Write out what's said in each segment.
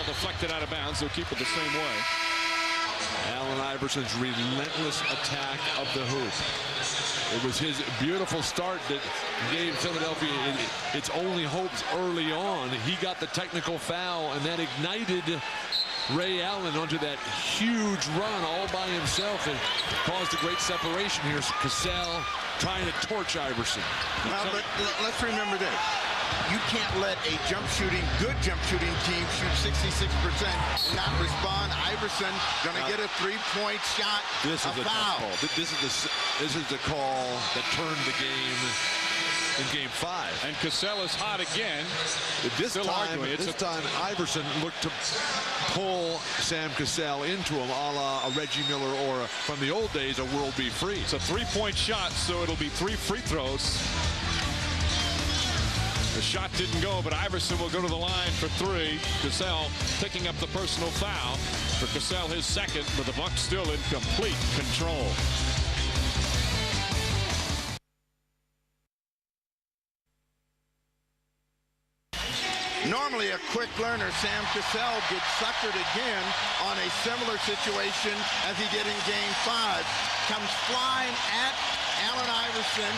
ball deflected out of bounds. They'll keep it the same way. Allen Iverson's relentless attack of the hoop. It was his beautiful start that gave Philadelphia its only hopes early on. He got the technical foul, and that ignited Ray Allen onto that huge run all by himself and caused a great separation here. Cassell trying to torch Iverson. Now, let's remember this. You can't let a good jump shooting team shoot 66% and not respond. Iverson going to get a three-point shot. This is a foul. Call. This is the call that turned the game in Game 5. And Cassell is hot again. This time Iverson looked to pull Sam Cassell into him, a la a Reggie Miller or from the old days a World B. Free. It's a three-point shot, so it'll be 3 free throws. The shot didn't go, but Iverson will go to the line for 3. Cassell picking up the personal foul. For Cassell, his second, but the Bucks still in complete control. Normally a quick learner, Sam Cassell gets suckered again on a similar situation as he did in Game 5. Comes flying at Allen Iverson,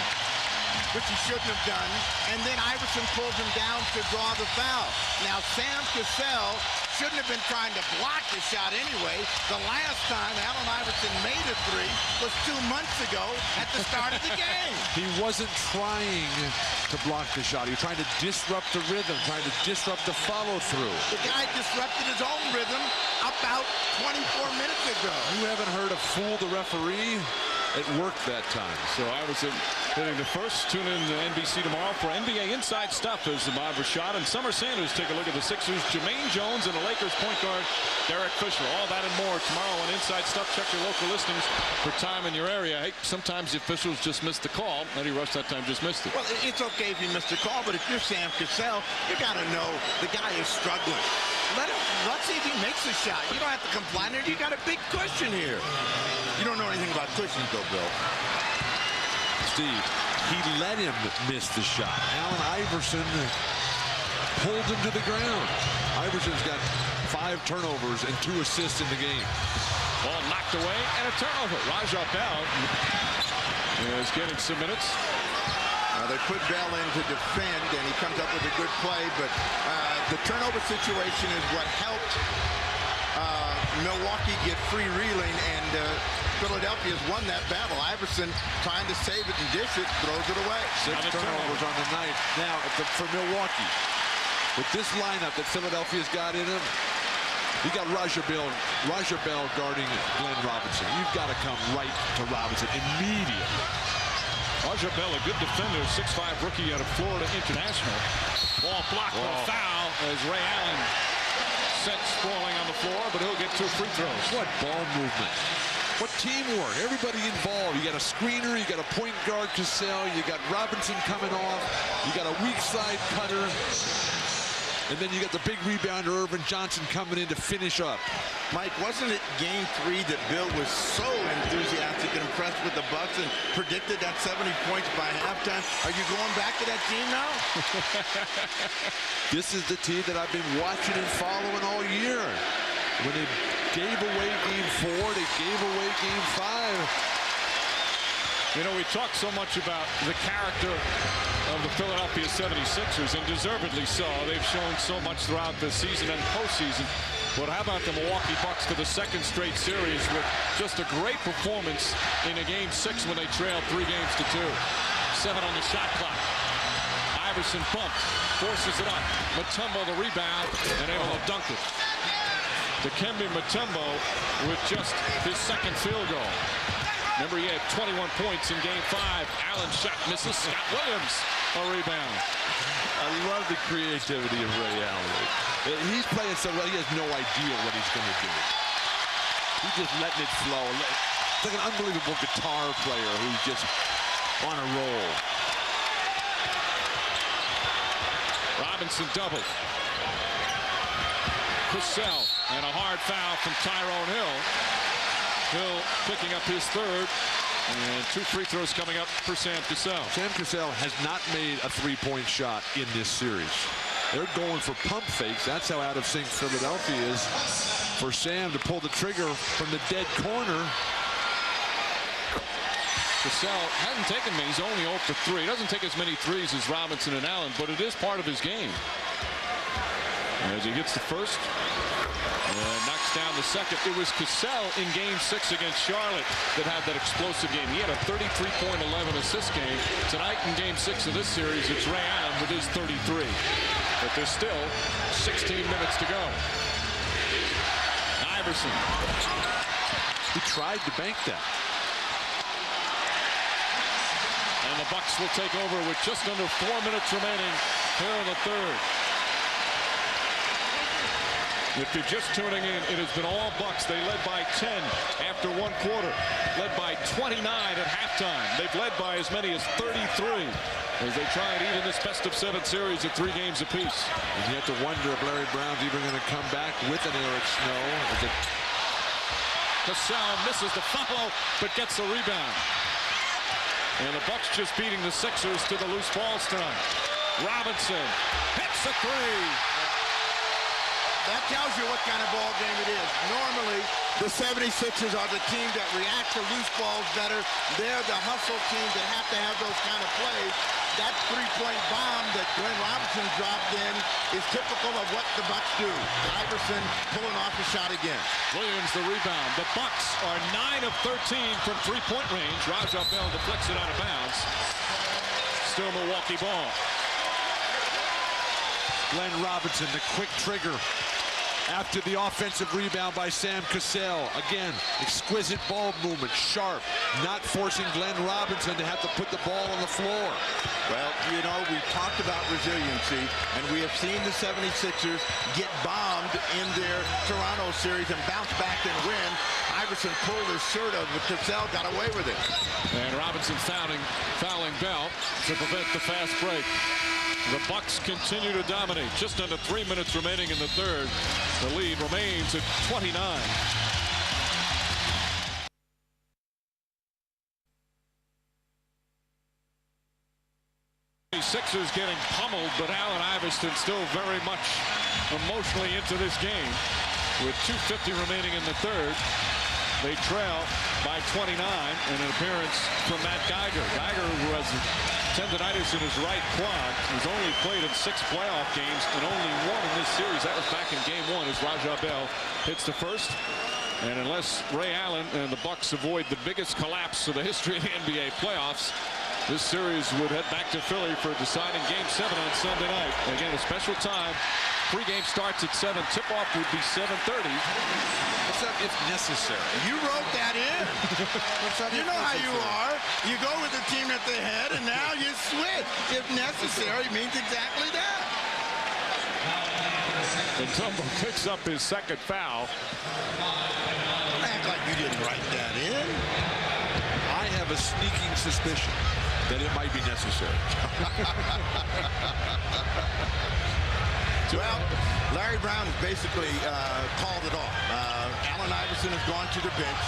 which he shouldn't have done, and then Iverson pulls him down to draw the foul. Now, Sam Cassell shouldn't have been trying to block the shot anyway. The last time Allen Iverson made a 3 was 2 months ago at the start of the game. He wasn't trying to block the shot. He was trying to disrupt the rhythm, trying to disrupt the follow-through. The guy disrupted his own rhythm about 24 minutes ago. You haven't heard of fool the referee? It worked that time. So Iverson hitting the first. Tune in to NBC tomorrow for NBA Inside Stuff. There's the Bob Rashad and Summer Sanders. Take a look at the Sixers, Jermaine Jones, and the Lakers point guard Derek Fisher. All that and more tomorrow on Inside Stuff. Check your local listings for time in your area. Hey, sometimes the officials just missed the call. Eddie Rush that time just missed it. Well, it's okay if you missed the call, but if you're Sam Cassell, you got to know the guy is struggling. Let's see if he makes the shot. You don't have to comply there. You got a big cushion here. You don't know anything about cushions, though, Bill. Steve, he let him miss the shot. Allen Iverson pulled him to the ground. Iverson's got 5 turnovers and 2 assists in the game. Ball knocked away and a turnover. Raja Bell is getting some minutes. They put Bell in to defend, and he comes up with a good play, but the turnover situation is what helped Milwaukee get free reeling, and Philadelphia's won that battle. Iverson trying to save it and dish it, throws it away. 6 turnovers on the night. Now, for Milwaukee, with this lineup that Philadelphia's got in him, you got Raja Bell guarding Glenn Robinson. You've got to come right to Robinson immediately. Raja Bell, a good defender, 6'5" rookie out of Florida International. Ball blocked for a foul as Ray Allen sent sprawling on the floor, but he'll get 2 free throws. What ball movement. What teamwork. Everybody involved. You got a screener, you got a point guard, Cassell, you got Robinson coming off, you got a weak side cutter, and then you got the big rebounder, Irvin Johnson, coming in to finish up. Mike, wasn't it Game 3 that Bill was so enthusiastic and impressed with the Bucks and predicted that 70 points by halftime? Are you going back to that team now? This is the team that I've been watching and following all year. When they gave away Game 4, they gave away Game 5. You know, we talk so much about the character of the Philadelphia 76ers, and deservedly so. They've shown so much throughout the season and postseason. But how about the Milwaukee Bucks for the 2nd straight series with just a great performance in a Game 6 when they trailed 3 games to 2. 7 on the shot clock. Iverson bumped, forces it up. Mutombo the rebound, and able to dunk it. Dikembe Mutombo with just his 2nd field goal. Remember, he had 21 points in Game 5. Allen shot misses. Scott Williams a rebound. I love the creativity of Ray Allen. He's playing so well, he has no idea what he's going to do. He's just letting it flow. It's like an unbelievable guitar player who's just on a roll. Robinson double. Cassell, and a hard foul from Tyrone Hill. Hill picking up his 3rd, and 2 free throws coming up for Sam Cassell. Sam Cassell has not made a 3-point shot in this series. They're going for pump fakes. That's how out of sync Philadelphia is. For Sam to pull the trigger from the dead corner. Cassell hasn't taken many. He's only 0 for 3. He doesn't take as many threes as Robinson and Allen, but it is part of his game. As he hits the first and knocks down the second. It was Cassell in Game 6 against Charlotte that had that explosive game. He had a 33-point, 11 assist game. Tonight in Game 6 of this series, it's Ray Allen with his 33. But there's still 16 minutes to go. Iverson. He tried to bank that. And the Bucks will take over with just under 4 minutes remaining here in the third. If you're just tuning in, it has been all Bucks. They led by 10 after 1 quarter. Led by 29 at halftime. They've led by as many as 33 as they try and even this best-of-7 series at 3 games apiece. And you have to wonder if Larry Brown's even going to come back with an Eric Snow. Cassell misses the follow, but gets the rebound. And the Bucks just beating the Sixers to the loose balls tonight. Robinson hits a 3. That tells you what kind of ball game it is. Normally, the 76ers are the team that react to loose balls better. They're the hustle team that have to have those kind of plays. That three-point bomb that Glenn Robinson dropped in is typical of what the Bucks do. Iverson pulling off the shot again. Williams the rebound. The Bucks are 9 of 13 from three-point range. Raja Bell deflects it out of bounds. Still Milwaukee ball. Glenn Robinson, the quick trigger after the offensive rebound by Sam Cassell. Again, exquisite ball movement, sharp, not forcing Glenn Robinson to have to put the ball on the floor. Well, you know, we talked about resiliency, and we have seen the 76ers get bombed in their Toronto series and bounce back and win. Iverson pulled his shirt up, but Cassell got away with it. And Robinson fouling Bell to prevent the fast break. The Bucks continue to dominate. Just under 3 minutes remaining in the third. The lead remains at 29. Sixers getting pummeled, but Allen Iverson still very much emotionally into this game. With 2:50 remaining in the third, they trail by 29, and an appearance from Matt Geiger. Geiger, who has tendonitis in his right quad, has only played in 6 playoff games and only 1 in this series. That was back in Game 1 as Raja Bell hits the first. And unless Ray Allen and the Bucks avoid the biggest collapse of the history of the NBA playoffs, this series would head back to Philly for a deciding Game 7 on Sunday night. And again, a special time. Pre-game starts at 7. Tip-off would be 7:30. What's that if necessary? You wrote that in. You know how you are. You go with the team at the head, and now you switch. If necessary means exactly that. And Tumbo picks up his second foul. Don't act like you didn't write that in. I have a sneaking suspicion that it might be necessary. Well, Larry Brown has basically called it off. Allen Iverson has gone to the bench.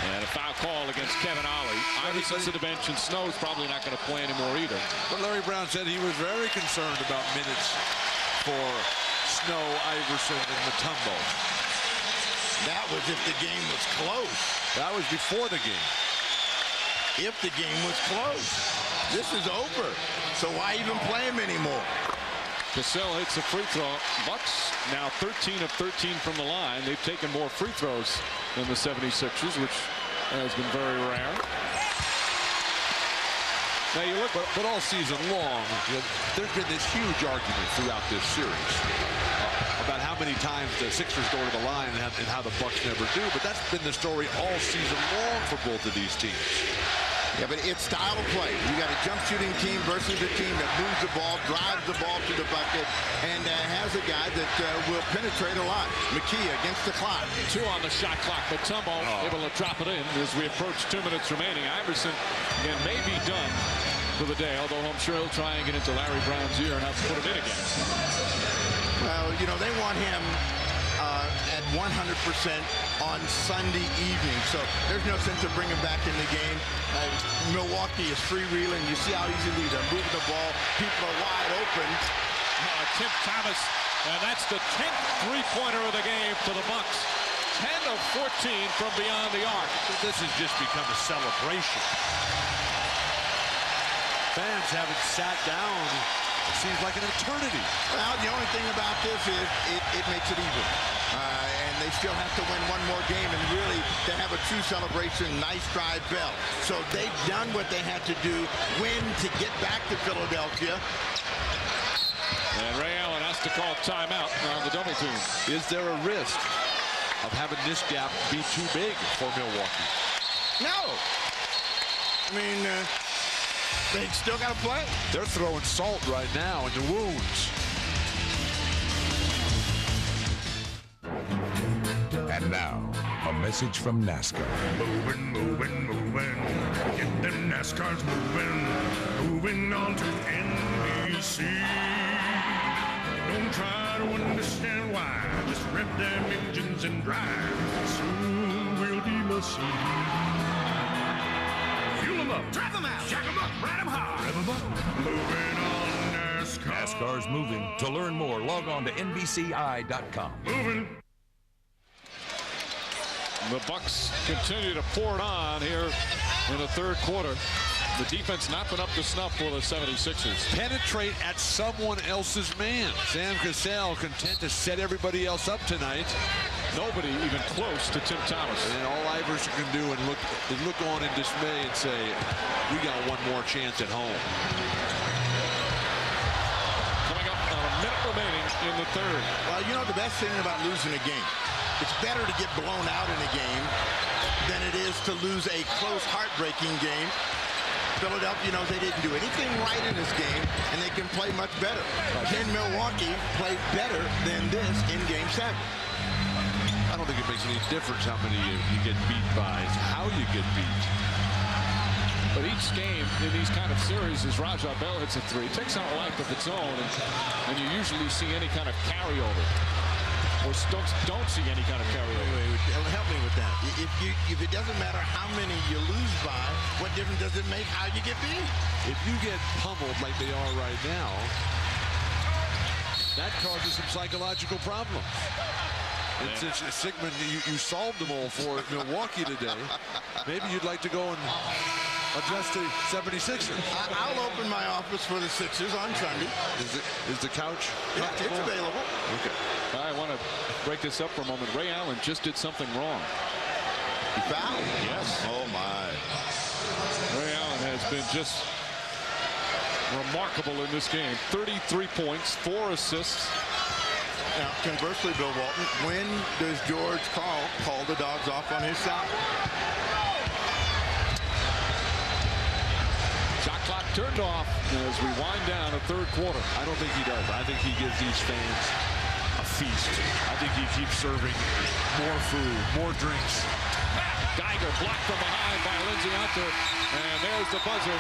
And a foul call against Kevin Ollie. Iverson's to the bench, and Snow's probably not going to play anymore either. But Larry Brown said he was very concerned about minutes for Snow, Iverson, and Mutombo. That was if the game was close. That was before the game. If the game was close. This is over. So why even play him anymore? Cassell hits a free throw. Bucks now 13 of 13 from the line. They've taken more free throws than the 76ers, which has been very rare. Now you look, but all season long, there's been this huge argument throughout this series about how many times the Sixers go to the line and how the Bucks never do. But that's been the story all season long for both of these teams. Yeah, but it's style of play. You got a jump shooting team versus a team that moves the ball, drives the ball to the bucket, and has a guy that will penetrate a lot. McKee against the clock. 2 on the shot clock, but Tumbo able to drop it in as we approach 2 minutes remaining. Iverson again may be done for the day, although I'm sure he'll try and get into Larry Brown's ear and have to put it in again. Well, you know, they want him at 100% on Sunday evening. So there's no sense of bringing him back in the game. Milwaukee is freewheeling. You see how easily they're moving the ball. People are wide open. Tim Thomas, and that's the 10th three-pointer of the game for the Bucks. 10 of 14 from beyond the arc. This has just become a celebration. Fans haven't sat down, it seems like an eternity. Well, the only thing about this is it makes it even. And they still have to win one more game, and really to have a true celebration. Nice drive, Bell. So they've done what they had to do, win to get back to Philadelphia. And Ray Allen has to call timeout on the double team. Is there a risk of having this gap be too big for Milwaukee? No. I mean, they still got to play. They're throwing salt right now in the wounds. And now, a message from NASCAR. Moving, moving, moving. Get them NASCARs moving. Moving on to NBC. Don't try to understand why. Just rev them engines and drive. Soon we'll be machine. Fuel them up, drive them out, jack them up, ride them hard. Rev them up. Moving on NASCAR. NASCAR's moving. To learn more, log on to NBCI.com. Moving. The Bucks continue to pour it on here in the third quarter. The defense not been up to snuff for the 76ers. Penetrate at someone else's man. Sam Cassell content to set everybody else up tonight. Nobody even close to Tim Thomas. And all Iverson can do is look on in dismay and say, we got one more chance at home. Coming up on a minute remaining in the third. Well, you know the best thing about losing a game, it's better to get blown out in a game than it is to lose a close, heartbreaking game. Philadelphia knows they didn't do anything right in this game, and they can play much better. Can Milwaukee play better than this in Game 7? I don't think it makes any difference how many you get beat by. It's how you get beat. But each game in these kind of series, as Raja Bell hits a three, takes on a life of its own, and you usually see any kind of carryover. Or don't see any kind of carryover. Wait, help me with that. If it doesn't matter how many you lose by, what difference does it make how you get beat? If you get pummeled like they are right now, that causes some psychological problems. Since Sigmund, you solved them all for Milwaukee today, maybe you'd like to go and adjust the 76ers. I'll open my office for the Sixers on Sunday. Is the couch? Yeah, it's available. Okay. I want to break this up for a moment. Ray Allen just did something wrong. He fouled? Yes. Oh, my. Ray Allen has been just remarkable in this game. 33 points, 4 assists. Now, conversely, Bill Walton, when does George call the dogs off on his side? Shot clock turned off as we wind down the third quarter. I don't think he does. I think he gives these fans a feast. I think he keeps serving more food, more drinks. Geiger blocked from behind by Lindsey Hunter. And there's the buzzer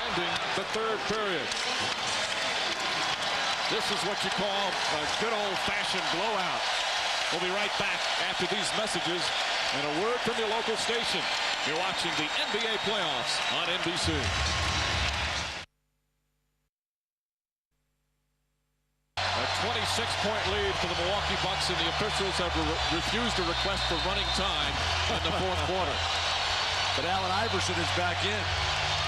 ending the third period. This is what you call a good old-fashioned blowout. We'll be right back after these messages and a word from your local station. You're watching the NBA playoffs on NBC. A 26-point lead for the Milwaukee Bucks, and the officials have refused a request for running time in the fourth quarter. But Allen Iverson is back in.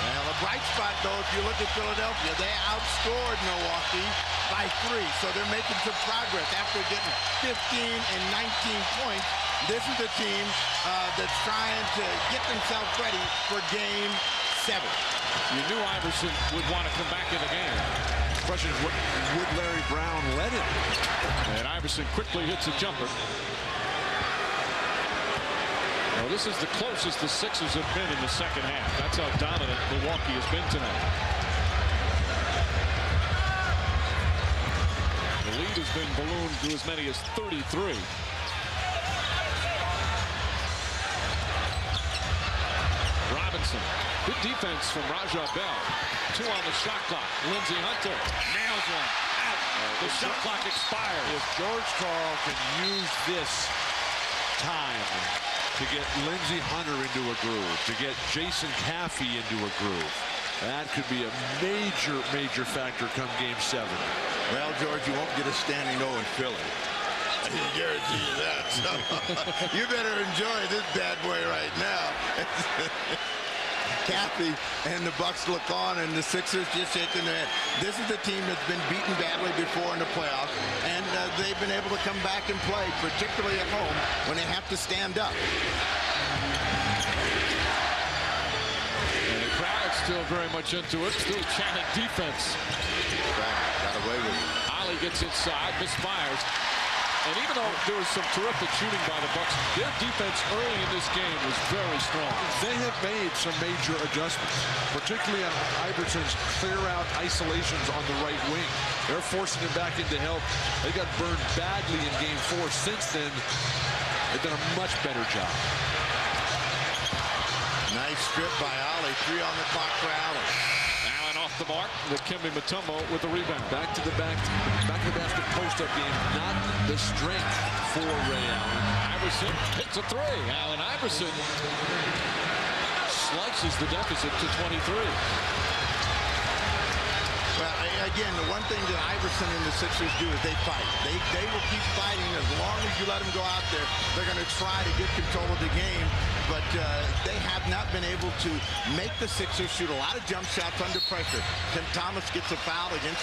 Well, a bright spot, though, if you look at Philadelphia, they outscored Milwaukee by 3, so they're making some progress after getting 15 and 19 points. This is a team that's trying to get themselves ready for Game 7. You knew Iverson would want to come back in the game. The question is, would Larry Brown let him? And Iverson quickly hits a jumper. Well, this is the closest the Sixers have been in the second half. That's how dominant Milwaukee has been tonight. The lead has been ballooned to as many as 33. Robinson. Good defense from Raja Bell. 2 on the shot clock. Lindsey Hunter nails one. Out. The shot clock expires. If George Karl can use this time to get Lindsey Hunter into a groove, to get Jason Caffey into a groove, that could be a major, major factor come Game 7. Well, George, you won't get a standing O in Philly. I can guarantee you that. So you better enjoy this bad boy right now. Caffey and the Bucks look on, and the Sixers just shaking their head. This is a team that's been beaten badly before in the playoffs, and they've been able to come back and play, particularly at home, when they have to stand up. And the crowd's still very much into it, still chanting defense. Got away with it. Ali gets inside, misfires. And even though there was some terrific shooting by the Bucks, their defense early in this game was very strong. They have made some major adjustments, particularly on Iverson's clear-out isolations on the right wing. They're forcing him back into help. They got burned badly in Game 4. Since then, they've done a much better job. Nice strip by Ali. 3 on the clock for Allen. Allen off the mark. Dikembe Mutombo with the rebound. Back to the basket post-up game. Not the strength for Ray Allen. Iverson hits a 3. Allen Iverson slices the deficit to 23. Well, again, the one thing that Iverson and the Sixers do is they fight. They will keep fighting as long as you let them go out there. They're going to try to get control of the game, but they have not been able to make the Sixers shoot a lot of jump shots under pressure. Tim Thomas gets a foul against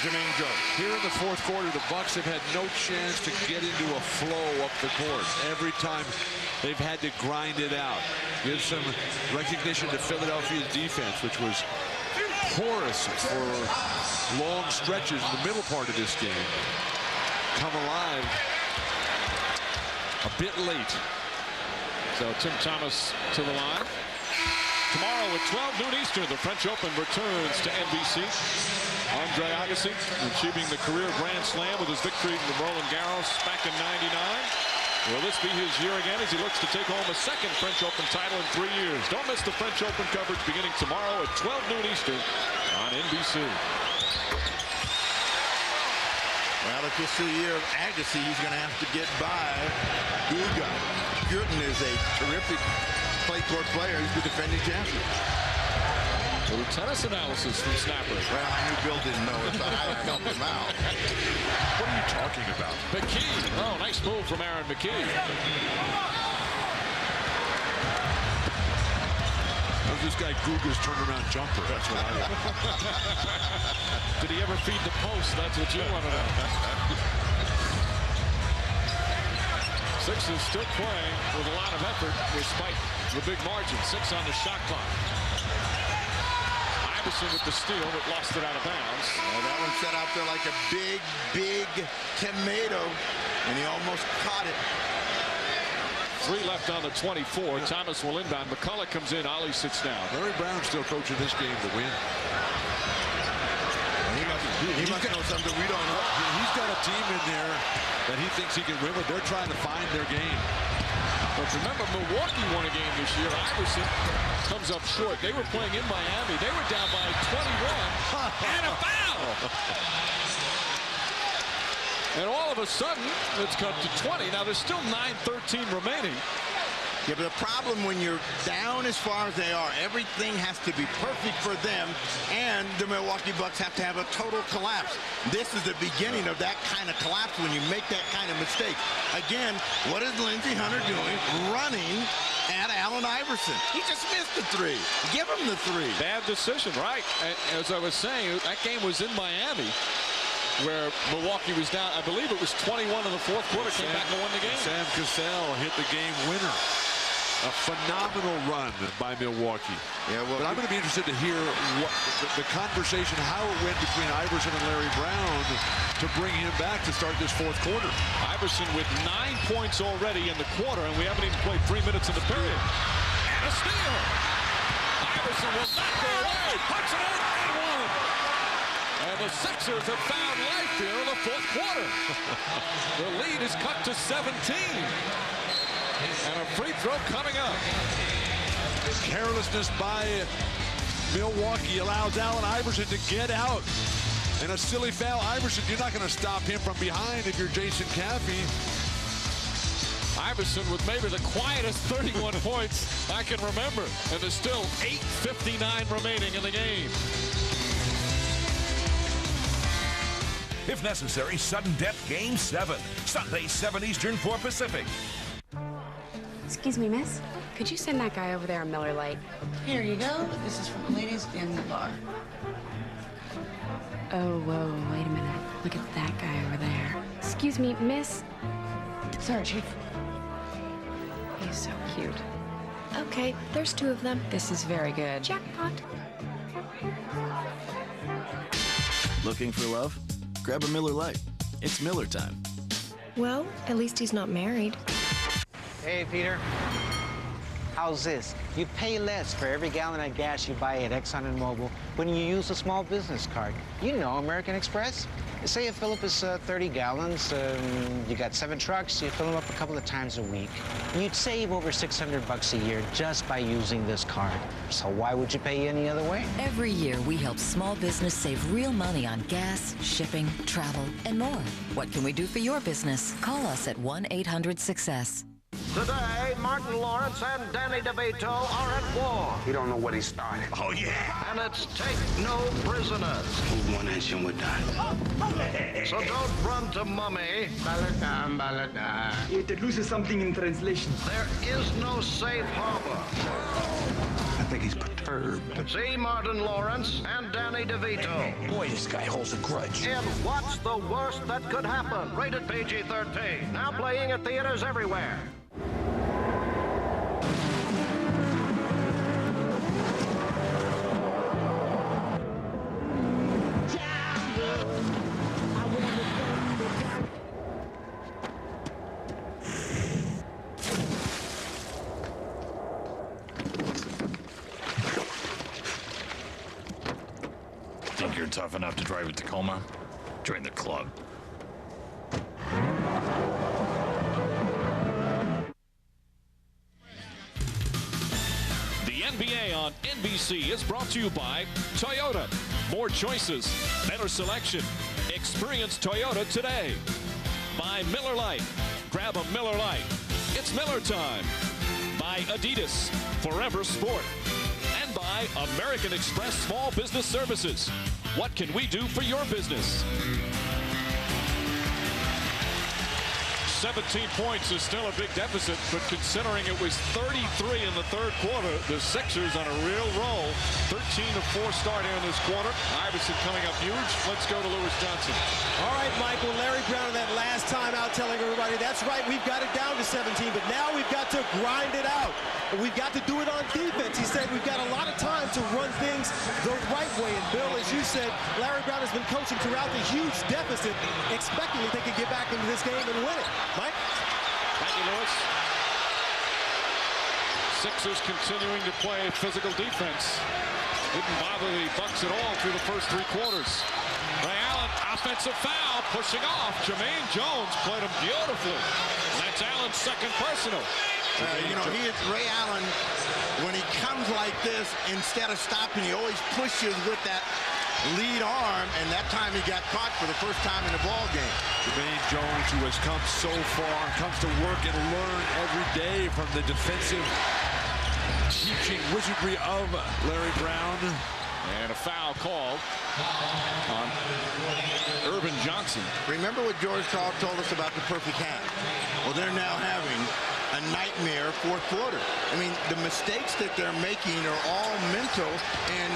Jermaine Jones. Here in the fourth quarter, the Bucks have had no chance to get into a flow up the court. Every time they've had to grind it out. Give some recognition to Philadelphia's defense, which was porous for long stretches in the middle part of this game. Come alive a bit late. So Tim Thomas to the line. Tomorrow at 12 noon Eastern, the French Open returns to NBC. Andre Agassi achieving the career Grand Slam with his victory in the Roland Garros back in '99. Will this be his year again as he looks to take home a second French Open title in 3 years? Don't miss the French Open coverage beginning tomorrow at 12 noon Eastern on NBC. Well, if this is the year of Agassi, he's going to have to get by Guga. Gurton is a terrific clay court player. He's the defending champion. A little tennis analysis from Snapper. Well, I knew Bill didn't know it, so I helped him out. What are you talking about? McKee. Oh, nice move from Aaron McKee. That's this guy Guga's turnaround jumper. That's what I like. Did he ever feed the post? That's what you want to know. Sixers still playing with a lot of effort despite the big margin. 6 on the shot clock. Iverson with the steal, but lost it out of bounds. That one set out there like a big, big tomato, and he almost caught it. 3 left on the 24. Thomas will inbound. McCullough comes in. Ali sits down. Larry Brown still coaching this game to win. He must know something we don't know. He's got a team in there that he thinks he can win with. They're trying to find their game. But remember, Milwaukee won a game this year. Iverson comes up short. They were playing in Miami. They were down by 21 and a foul. And all of a sudden, it's cut to 20. Now, there's still 9:13 remaining. Yeah, but the problem when you're down as far as they are, everything has to be perfect for them, and the Milwaukee Bucks have to have a total collapse. This is the beginning of that kind of collapse when you make that kind of mistake. Again, what is Lindsey Hunter doing? Running at Allen Iverson. He just missed the 3. Give him the 3. Bad decision, right? As I was saying, that game was in Miami, where Milwaukee was down. I believe it was 21 in the fourth quarter. Came back and won the game. Sam Cassell hit the game winner. A phenomenal run by Milwaukee. Yeah, well, but I'm going to be interested to hear what the conversation, how it went between Iverson and Larry Brown to bring him back to start this fourth quarter. Iverson with 9 points already in the quarter, and we haven't even played 3 minutes in the period. And a steal. Iverson will not go away. Puts it in and one. And the Sixers have found life here in the fourth quarter. The lead is cut to 17. And a free throw coming up. Carelessness by Milwaukee allows Allen Iverson to get out And a silly foul. Iverson, you're not going to stop him from behind if you're Jason Caffey. Iverson with maybe the quietest 31 points I can remember. And there's still 8:59 remaining in the game. If necessary, sudden death Game 7. Sunday, 7 Eastern, 4 Pacific. Excuse me, miss. Could you send that guy over there a Miller Lite? Here you go. This is for the ladies in the bar. Oh, whoa, wait a minute. Look at that guy over there. Excuse me, miss. Sorry, Chief. He's so cute. Okay, there's 2 of them. This is very good. Jackpot. Looking for love? Grab a Miller Lite. It's Miller time. Well, at least he's not married. Hey, Peter. How's this? You pay less for every gallon of gas you buy at Exxon and Mobil when you use a small business card. You know American Express. Say a fill-up is 30 gallons, you got 7 trucks, you fill them up a couple of times a week. You'd save over $600 a year just by using this card. So why would you pay any other way? Every year, we help small business save real money on gas, shipping, travel, and more. What can we do for your business? Call us at 1-800-SUCCESS. Today, Martin Lawrence and Danny DeVito are at war. You don't know what he started. Oh, yeah. And it's take no prisoners. Move one inch and we're done. So don't run to Mummy. Baladam, baladam. It loses something in translation. There is no safe harbor. I think he's perturbed. See Martin Lawrence and Danny DeVito. Boy, this guy holds a grudge. In What's the Worst That Could Happen? Rated PG-13. Now playing at theaters everywhere. Think you're tough enough to drive a Tacoma? Join the club. The NBA on NBC is brought to you by Toyota. More choices, better selection. Experience Toyota today. By Miller Lite. Grab a Miller Lite. It's Miller time. By Adidas. Forever Sport. And by American Express Small Business Services. What can we do for your business? 17 points is still a big deficit, but considering it was 33 in the third quarter, the Sixers on a real roll. 13-4 start here in this quarter. Iverson coming up huge. Let's go to Lewis Johnson. All right, Michael. Larry Brown in that last time out telling everybody, that's right, we've got it down to 17, but now we've got to grind it out. We've got to do it on defense. He said we've got a lot of time to run things the right way. And Bill, as you said, Larry Brown has been coaching throughout the huge deficit, expecting that they could get back into this game and win it. Mike? Thank you, Lewis. Sixers continuing to play physical defense. Didn't bother the Bucks at all through the first 3 quarters. Ray Allen, offensive foul, pushing off. Jermaine Jones played him beautifully. That's Allen's second personal. You know, Ray Allen, when he comes like this, instead of stopping, he always pushes with that lead arm, and that time he got caught for the first time in the ball game. Jermaine Jones, who has come so far, comes to work and learn every day from the defensive teaching wizardry of Larry Brown. And a foul called on Urban Johnson. Remember what George Karl told us about the perfect half? Well, they're now having a nightmare fourth quarter. I mean, the mistakes that they're making are all mental, and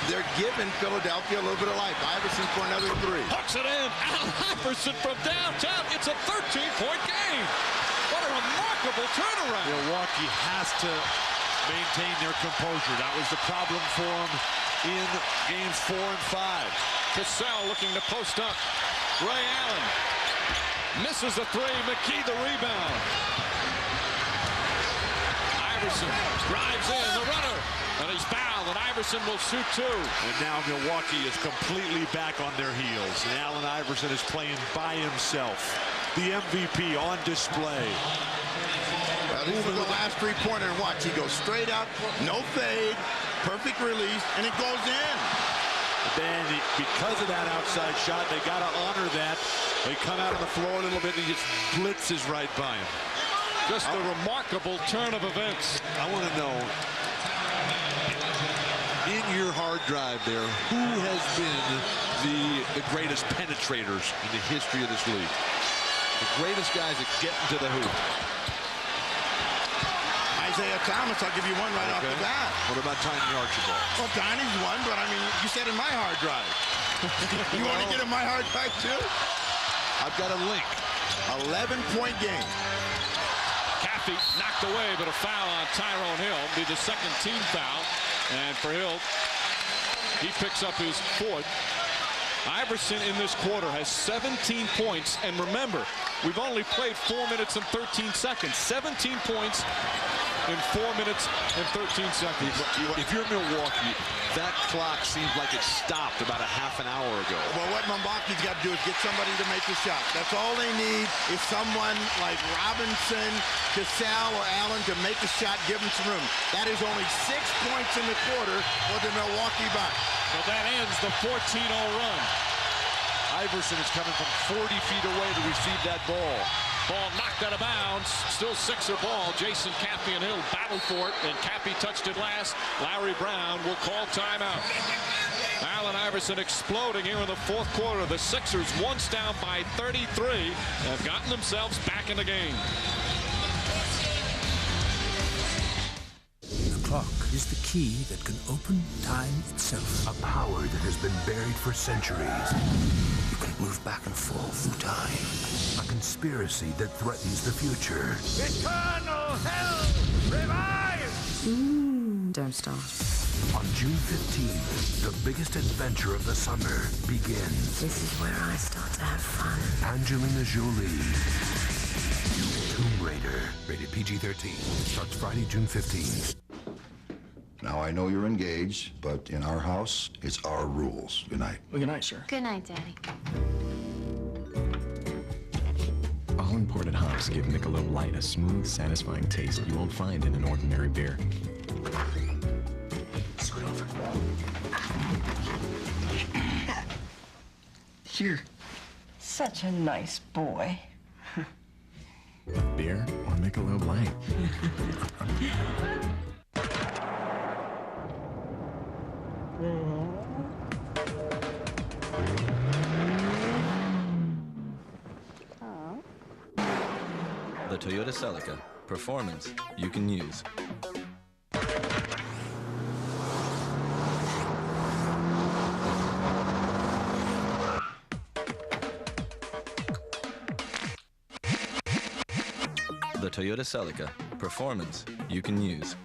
they're giving Philadelphia a little bit of life. Iverson for another 3. Hooks it in. Allen Iverson from downtown. It's a 13-point game. What a remarkable turnaround. Milwaukee has to maintain their composure. That was the problem for them in games 4 and 5. Cassell looking to post up. Ray Allen misses the 3. McKee the rebound. Iverson drives in, the runner, and he's fouled, and Iverson will shoot 2. And now Milwaukee is completely back on their heels, and Allen Iverson is playing by himself. The MVP on display. This is the last 3-pointer, and watch, he goes straight up, no fade, perfect release, and it goes in. Then because of that outside shot, they got to honor that. They come out on the floor a little bit and he just blitzes right by him. Just a remarkable turn of events. I want to know, in your hard drive there, who has been the greatest penetrators in the history of this league? The greatest guys that get into the hoop. Isaiah Thomas, I'll give you one right off the bat. What about Tiny Archibald? Well, Tiny's one, but I mean, you said in my hard drive. You want to get in my hard drive too? I've got a link. 11-point game. Caffey knocked away, but a foul on Tyrone Hill. Be the second team foul. And for Hill, he picks up his fourth. Iverson in this quarter has 17 points. And remember, we've only played 4 minutes and 13 seconds. 17 points in 4 minutes and 13 seconds. If you're Milwaukee, that clock seems like it stopped about a half an hour ago. Well, what Milwaukee's got to do is get somebody to make the shot. That's all they need is someone like Robinson, Cassell, or Allen to make the shot, give them some room. That is only 6 points in the quarter for the Milwaukee Bucks. So that ends the 14-0 run. Iverson is coming from 40 feet away to receive that ball. Ball knocked out of bounds. Still Sixer ball. Jason Caffey and Hill battled for it, and Caffey touched it last. Larry Brown will call timeout. Allen Iverson exploding here in the fourth quarter. The Sixers, once down by 33, have gotten themselves back in the game. The clock is the key that can open time itself. A power that has been buried for centuries. You can move back and forth through time. A conspiracy that threatens the future. Eternal hell revive! Don't start. On June 15th, the biggest adventure of the summer begins. This is where I start to have fun. Angelina Jolie. Tomb Raider. Rated PG-13. Starts Friday, June 15th. Now, I know you're engaged, but in our house, it's our rules. Good night. Well, good night, sir. Good night, Daddy. All imported hops give Michelob Light a smooth, satisfying taste you won't find in an ordinary beer. Scoot over. You're such a nice boy. Beer or Michelob Light? The Toyota Celica. Performance you can use. The Toyota Celica. Performance you can use.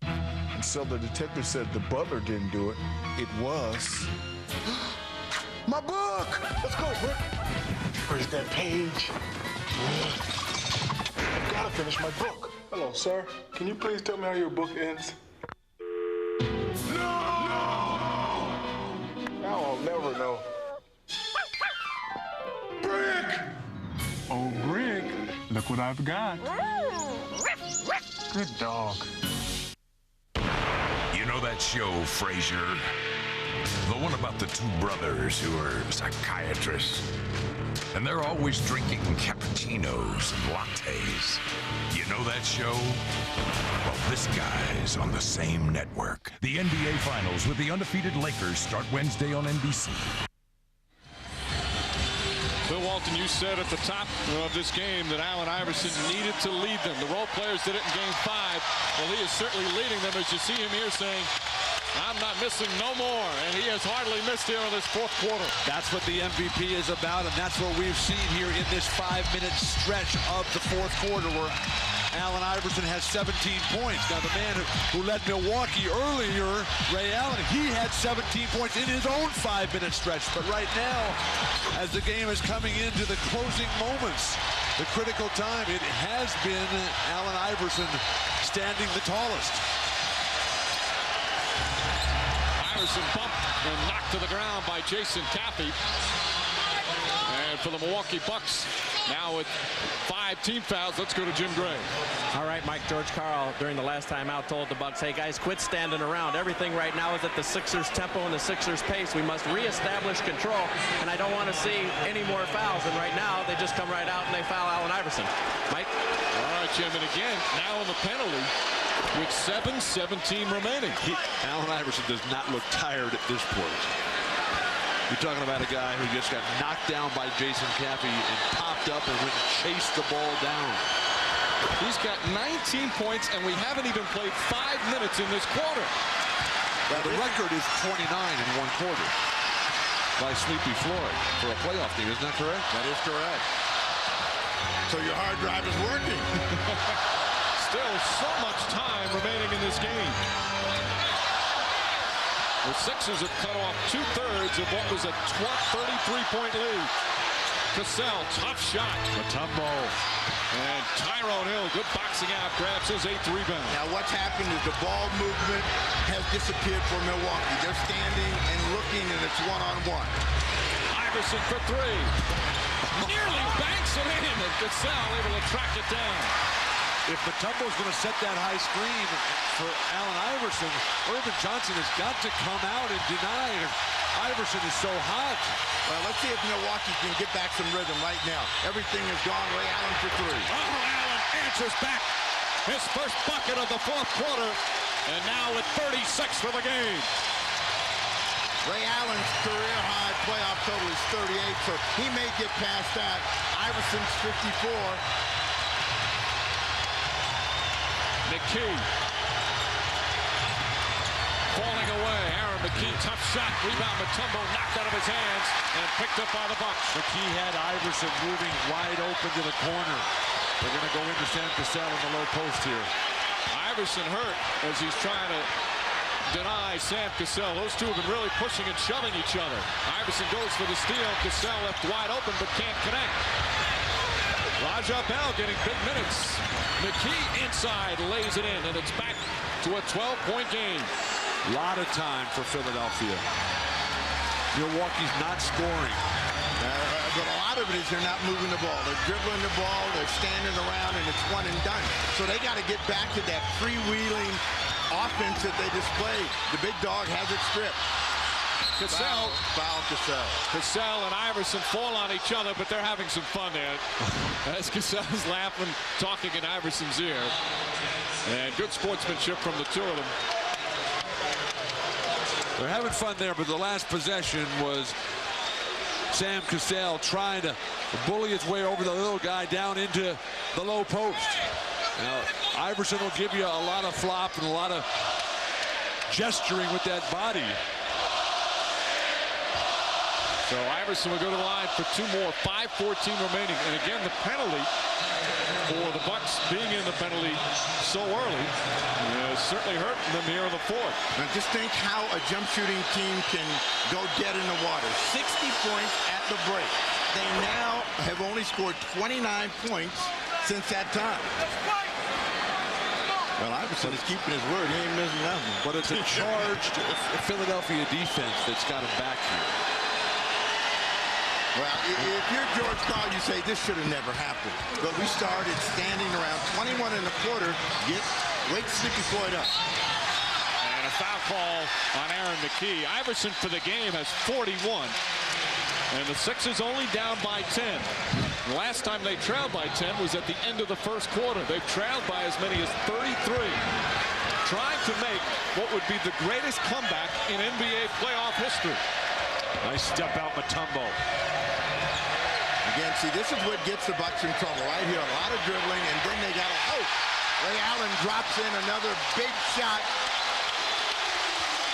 And so the detective said the butler didn't do it. It was... My book! Let's go, Brick. Where's that page? I've got to finish my book. Hello, sir. Can you please tell me how your book ends? No! Now I'll never know. Brick! Oh, Brick, look what I've got. Good dog. You know that show, Frasier? The one about the two brothers who are psychiatrists. And they're always drinking cappuccinos and lattes. You know that show? Well, this guy's on the same network. The NBA Finals with the undefeated Lakers start Wednesday on NBC. Bill Walton, you said at the top of this game that Allen Iverson needed to lead them. The role players did it in Game 5. Well, he is certainly leading them, as you see him here saying, I'm not missing no more. And he has hardly missed here in this fourth quarter. That's what the MVP is about, and that's what we've seen here in this 5-minute stretch of the fourth quarter where Allen Iverson has 17 points. Now, the man who led Milwaukee earlier, Ray Allen, he had 17 points in his own 5-minute stretch. But right now, as the game is coming into the closing moments, the critical time, it has been Allen Iverson standing the tallest. Iverson bumped and knocked to the ground by Jason Caffey. And for the Milwaukee Bucks, Now with 5 team fouls, let's go to Jim Gray. All right, Mike, George Karl during the last timeout told the Bucks, hey guys, quit standing around. Everything right now is at the Sixers tempo and the Sixers pace. We must reestablish control, and I don't want to see any more fouls. And right now, they just come right out and they foul Allen Iverson. Mike? All right, Jim, and again, now in the penalty with 7:17 remaining. Allen Iverson does not look tired at this point. You're talking about a guy who just got knocked down by Jason Caffey and popped up and went and chased the ball down. He's got 19 points, and we haven't even played 5 minutes in this quarter. Well, the record is 29 in 1 quarter by Sleepy Floyd for a playoff team. Isn't that correct? That is correct. So your hard drive is working. Still so much time remaining in this game. The Sixers have cut off 2/3 of what was a 33-point lead. Cassell, tough shot. Mutombo. And Tyrone Hill, good boxing out, grabs his 8th rebound. Now what's happened is the ball movement has disappeared for Milwaukee. They're standing and looking, and it's one-on-one. Iverson for 3. Nearly banks it in, and Cassell able to track it down. If Mutombo's going to set that high screen for Allen Iverson, Irvin Johnson has got to come out and deny it. Iverson is so hot. Well, let's see if Milwaukee can get back some rhythm right now. Everything is gone. Ray Allen for 3. Oh, Allen answers back. His first bucket of the 4th quarter. And now at 36 for the game. Ray Allen's career high playoff total is 38, so he may get past that. Iverson's 54. McKee falling away. Aaron McKee, tough shot. Rebound. Mutombo knocked out of his hands and picked up by the Bucks. McKee had Iverson moving wide open to the corner. They're going to go into Sam Cassell in the low post here. Iverson hurt as he's trying to deny Sam Cassell. Those two have been really pushing and shoving each other. Iverson goes for the steal. Cassell left wide open but can't connect. Raja Bell getting big minutes. McKee inside, lays it in, and it's back to a 12-point game. A lot of time for Philadelphia. Milwaukee's not scoring. But a lot of it is they're not moving the ball. They're dribbling the ball, they're standing around, and it's one and done. So they got to get back to that freewheeling offense that they displayed. The big dog has it stripped. Cassell. Foul Cassell. Cassell and Iverson fall on each other, but they're having some fun there. As Cassell's laughing, talking in Iverson's ear. And good sportsmanship from the two of them. They're having fun there, but the last possession was Sam Cassell trying to bully his way over the little guy down into the low post. Now, Iverson will give you a lot of flop and a lot of gesturing with that body. So Iverson will go to the line for 2 more. 5:14 remaining. And again, the penalty for the Bucks being in the penalty so early certainly hurt them here in the 4th. Now just think how a jump shooting team can go dead in the water. 60 points at the break. They now have only scored 29 points since that time. Well, Iverson is keeping his word. He ain't missing nothing. But it's a charged Philadelphia defense that's got him back here. Well, if you're George Karl, you say this should have never happened. But we started standing around 21 in the quarter. Wake Sleepy Floyd up. And a foul call on Aaron McKee. Iverson for the game has 41. And the Sixers only down by 10. The last time they trailed by 10 was at the end of the 1st quarter. They've trailed by as many as 33. Trying to make what would be the greatest comeback in NBA playoff history. Nice step out, Mutombo. Again, see, this is what gets the Bucks in trouble right here. A lot of dribbling, and then they got a Ray Allen drops in another big shot.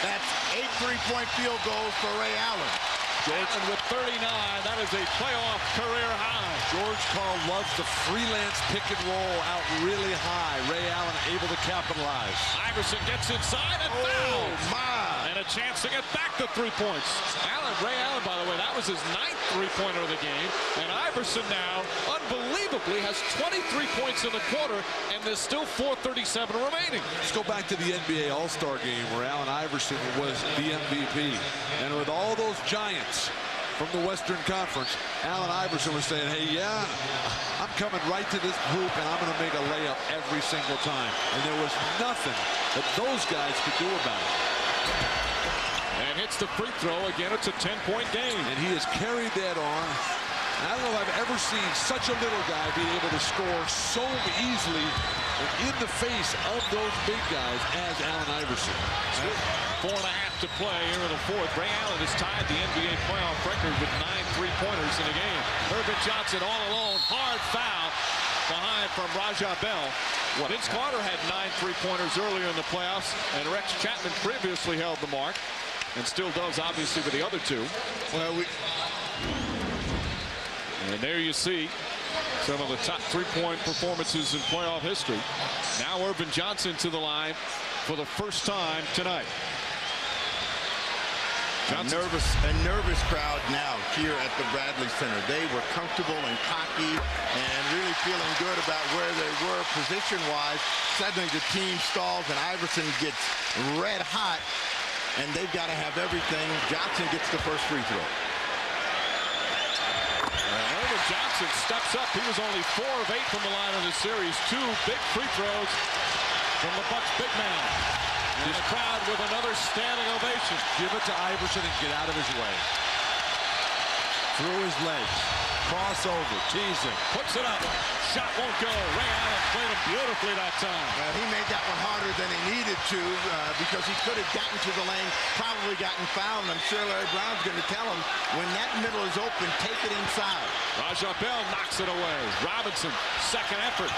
That's 8 3-point field goals for Ray Allen. Allen with 39. That is a playoff career high. George Karl loves the freelance pick and roll out really high. Ray Allen able to capitalize. Iverson gets inside and foul. And a chance to get back to 3 points. Ray Allen, by the way, that was his 9th 3-pointer of the game. And Iverson now, unbelievably, has 23 points in the quarter, and there's still 4:37 remaining. Let's go back to the NBA All-Star game where Allen Iverson was the MVP. And with all those giants, from the Western Conference, Allen Iverson was saying, hey, yeah, I'm coming right to this hoop, and I'm going to make a layup every single time. And there was nothing that those guys could do about it. And hits the free throw. Again, it's a 10-point game. And he has carried that on. I don't know if I've ever seen such a little guy be able to score so easily in the face of those big guys as Allen Iverson. 4.5 to play here in the fourth. Ray Allen has tied the NBA playoff record with 9 3-pointers in a game. Irvin Johnson all alone. Hard foul behind from Raja Bell. Vince Carter had 9 3-pointers earlier in the playoffs, and Rex Chapman previously held the mark, and still does, obviously, with the other two. Well, and there you see some of the top 3-point performances in playoff history. Now Irvin Johnson to the line for the first time tonight. A nervous crowd now here at the Bradley Center. They were comfortable and cocky and really feeling good about where they were position-wise. Suddenly the team stalls and Iverson gets red hot, and they've got to have everything. Johnson gets the first free throw. Irvin Johnson steps up. He was only 4 of 8 from the line of the series. 2 big free throws from the Bucks big man. And the crowd with another standing ovation. Give it to Iverson and get out of his way. Through his legs. Crossover. Teasing. Puts it up. Shot won't go. Ray Allen played him beautifully that time. Well, he made that one harder than he needed to because he could have gotten to the lane, probably gotten fouled. And I'm sure Larry Brown's going to tell him, when that middle is open, take it inside. Raja Bell knocks it away. Robinson, second effort.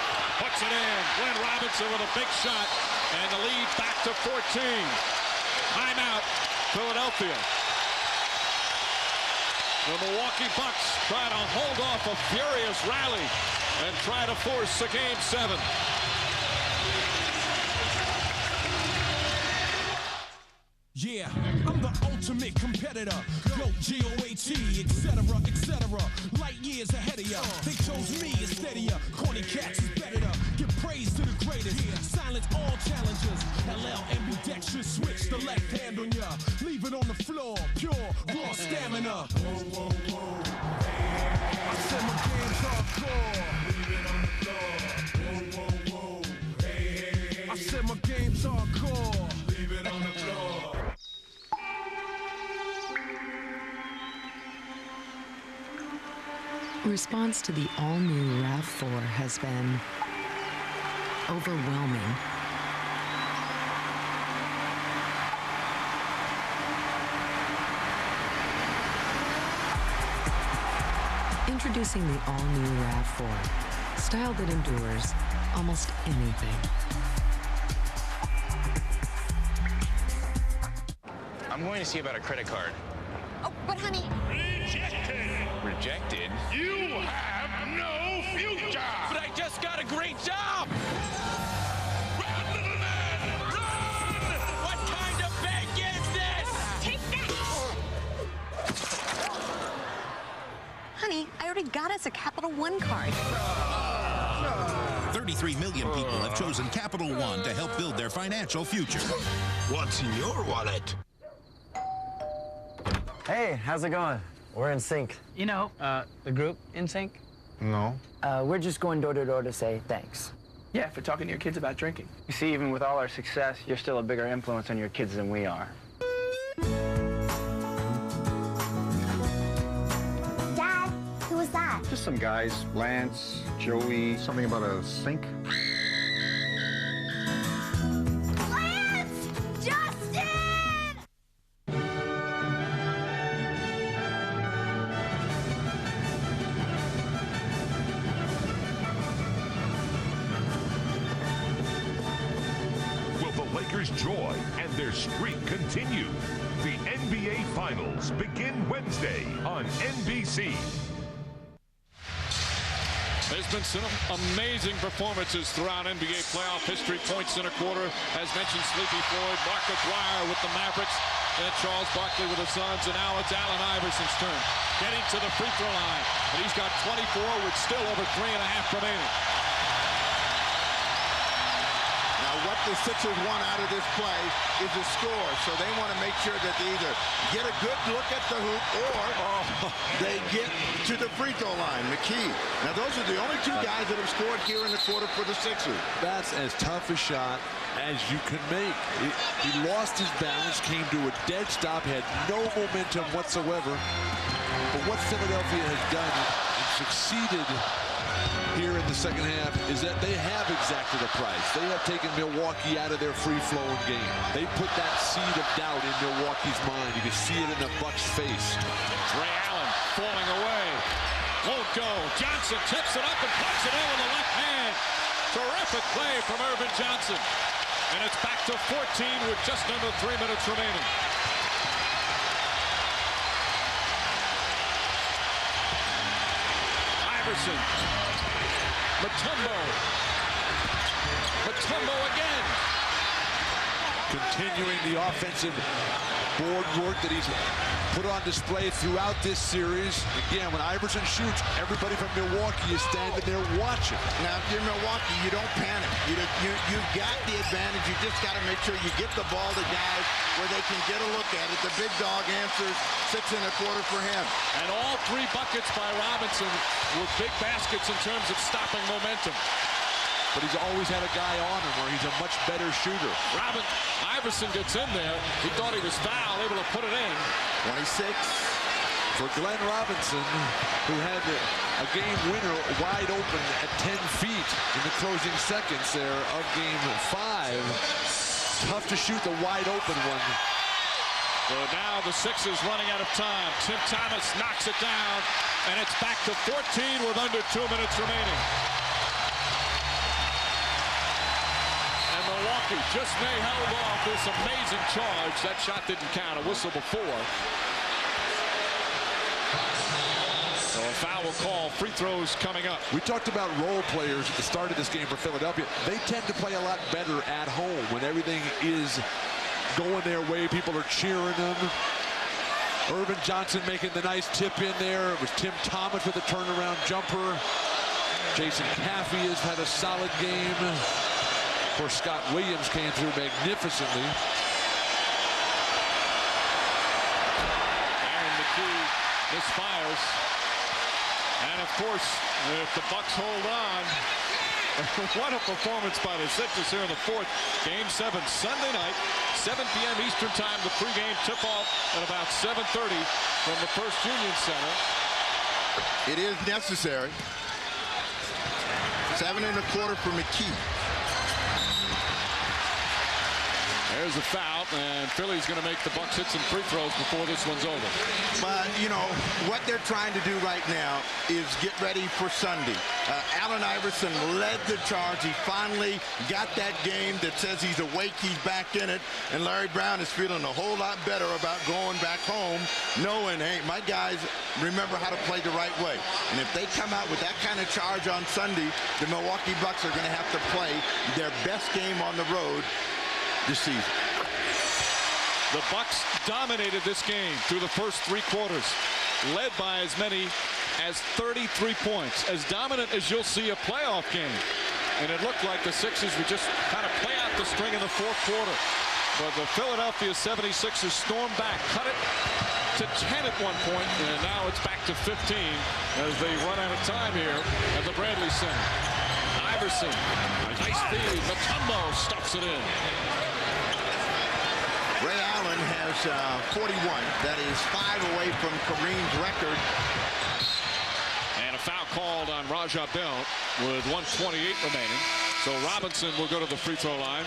Puts it in. Glenn Robinson with a big shot. And the lead back to 14. Timeout, Philadelphia. The Milwaukee Bucks try to hold off a furious rally and try to force a Game 7. Yeah, I'm the ultimate competitor. GOAT, G-O-A-T, etc., etc. Light years ahead of ya. They chose me instead of ya. Corny cats is better to give praise to the greatest. Silence all challengers. LL ambidextrous. Switch the left hand on ya. Leave it on the floor. Pure, raw stamina. Whoa, whoa, whoa. I said my game's hardcore. Leave it on the floor. Whoa, whoa, whoa. Hey, hey, hey. I said my game's hardcore. Leave it on the floor. Response to the all-new RAV4 has been overwhelming. Introducing the all-new RAV4, style that endures almost anything. I'm going to see about a credit card. Oh, but honey... Rejected? You have no future! But I just got a great job! Run, little man! Run! What kind of bank is this? Take that! Honey, I already got us a Capital One card. 33 million people have chosen Capital One to help build their financial future. What's in your wallet? Hey, how's it going? We're in sync. You know, the group in sync? No. We're just going door to door to say thanks. Yeah, for talking to your kids about drinking. You see, even with all our success, you're still a bigger influence on your kids than we are. Dad, who was that? Just some guys, Lance, Joey, something about a sink. Lance! Justin! Joy and their streak continue. The NBA Finals begin Wednesday on NBC. There's been some amazing performances throughout NBA playoff history. Points in a quarter, as mentioned, Sleepy Floyd, Mark McGuire with the Mavericks, then Charles Barkley with the Suns, and now it's Allen Iverson's turn. Getting to the free throw line, and he's got 24 with still over 3.5 remaining. Now what the Sixers want out of this play is a score. So they want to make sure that they either get a good look at the hoop or they get to the free throw line. McKee. Now, those are the only two guys that have scored here in the quarter for the Sixers. That's as tough a shot as you can make. He lost his balance, came to a dead stop, had no momentum whatsoever. But what Philadelphia has done and succeeded here in the second half is that they have exacted a price. They have taken Milwaukee out of their free-flowing game. They put that seed of doubt in Milwaukee's mind. You can see it in the Bucks' face. Ray Allen falling away. Won't go. Johnson tips it up and puts it in with the left hand. Terrific play from Irvin Johnson. And it's back to 14 with just under 3 minutes remaining. Iverson. Mutombo again. Continuing the offensive board work that he's put on display throughout this series. Again, when Iverson shoots, everybody from Milwaukee is standing there watching. Now, if you're Milwaukee, you don't panic. You got the advantage. You just got to make sure you get the ball to guys where they can get a look at it. The big dog answers 6 1/4 for him. And all 3 buckets by Robinson were big baskets in terms of stopping momentum. But he's always had a guy on him where he's a much better shooter. Iverson gets in there. He thought he was fouled, able to put it in. 26. For Glenn Robinson, who had a game winner wide open at 10 feet in the closing seconds there of game 5. Tough to shoot the wide open one. So now the Sixers running out of time. Tim Thomas knocks it down, and it's back to 14 with under 2 minutes remaining. Milwaukee just may held off this amazing charge. That shot didn't count. A whistle before. So a foul will call. Free throws coming up. We talked about role players at the start of this game for Philadelphia. They tend to play a lot better at home when everything is going their way. People are cheering them. Irvin Johnson making the nice tip in there. It was Tim Thomas with a turnaround jumper. Jason Caffey has had a solid game. Of course, Scott Williams came through magnificently. Aaron McKee misfires. And of course, if the Bucks hold on, what a performance by the Sixers here in the 4th. Game 7 Sunday night, 7 p.m. Eastern time. The pregame tip-off at about 7:30 from the First Union Center. It is necessary. 7 1/4 for McKee. There's a foul, and Philly's going to make the Bucks hit some free throws before this one's over. But, you know, what they're trying to do right now is get ready for Sunday. Allen Iverson led the charge. He finally got that game that says he's awake, he's back in it. And Larry Brown is feeling a whole lot better about going back home, knowing, hey, my guys remember how to play the right way. And if they come out with that kind of charge on Sunday, the Milwaukee Bucks are going to have to play their best game on the road this season. The Bucks dominated this game through the first 3 quarters, led by as many as 33 points. As dominant as you'll see a playoff game. And it looked like the Sixers would just kind of play out the string in the 4th quarter. But the Philadelphia 76ers stormed back, cut it to 10 at one point, and now it's back to 15 as they run out of time here at the Bradley Center. Iverson, nice feed. Mutombo stuffs it in. Ray Allen has 41. That is 5 away from Kareem's record. And a foul called on Raja Bell with 1:28 remaining. So Robinson will go to the free throw line.